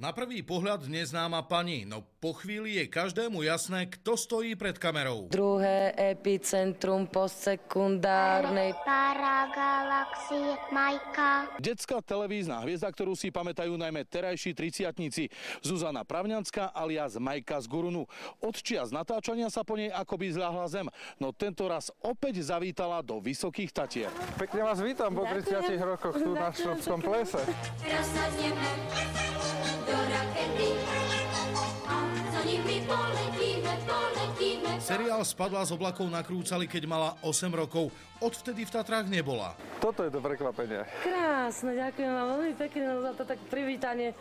Na prvý pohľad neznáma pani, no po chvíli je každému jasné, kto stojí pred kamerou. Druhé epicentrum postsekundárnej paragalaxie Majka. Detská televízna hviezda, ktorú si pamätajú najmä terajší triciatnici. Zuzana Pravňanská alias Majka z Gurunu. Od čias natáčania sa po nej akoby zľahla zem, no tento raz opäť zavítala do Vysokých Tatier. Pekne vás vítam po 30 rokoch tu na Štrbskom plese. Rozsadneme do rakety a za nimi poletíme. Seriál Spadla z oblakov nakrúcali, keď mala 8 rokov. Odvtedy v Tatrách nebola. Toto je to prekvapenie. Krásne, ďakujem vám veľmi pekne za to tak privítanie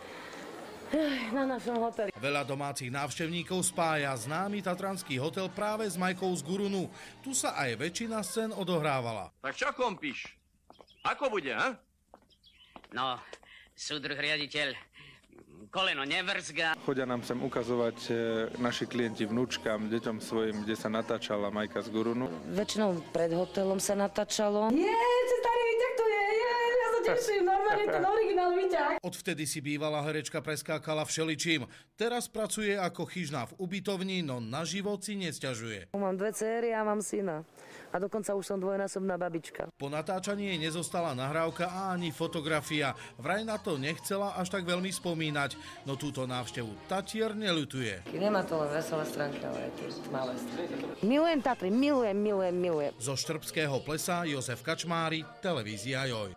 na našom hoteli. Veľa domácich návštevníkov spája známy tatranský hotel práve s Majkou z Gurunu. Tu sa aj väčšina scén odohrávala. Tak čo kompíš? Ako bude, ha? No, súdruh riaditeľ, koleno nevrzga. Chodia nám sem ukazovať naši klienti vnúčkam, deťom svojim, kde sa natáčala Majka z Gurunu. Väčšinou pred hotelom sa natáčalo. Čo starý výťah tu je, ja sa teším, normálne ten originál výťah. Odvtedy si bývalá herečka preskákala všeličím. Teraz pracuje ako chyžná v ubytovni, no na život si nesťažuje. Mám 2 céry a mám syna. A dokonca už som dvojnásobná babička. Po natáčaní jej nezostala nahrávka a ani fotografia. Vraj na to nechcela až tak veľmi spomínať, no túto návštevu Tatier neľutuje. Nemá to len veselé stránky, ale aj tie malé stránky. Milujem Tatry, milujem. Zo Štrbského plesa Jozef Kačmári, televízia Joj.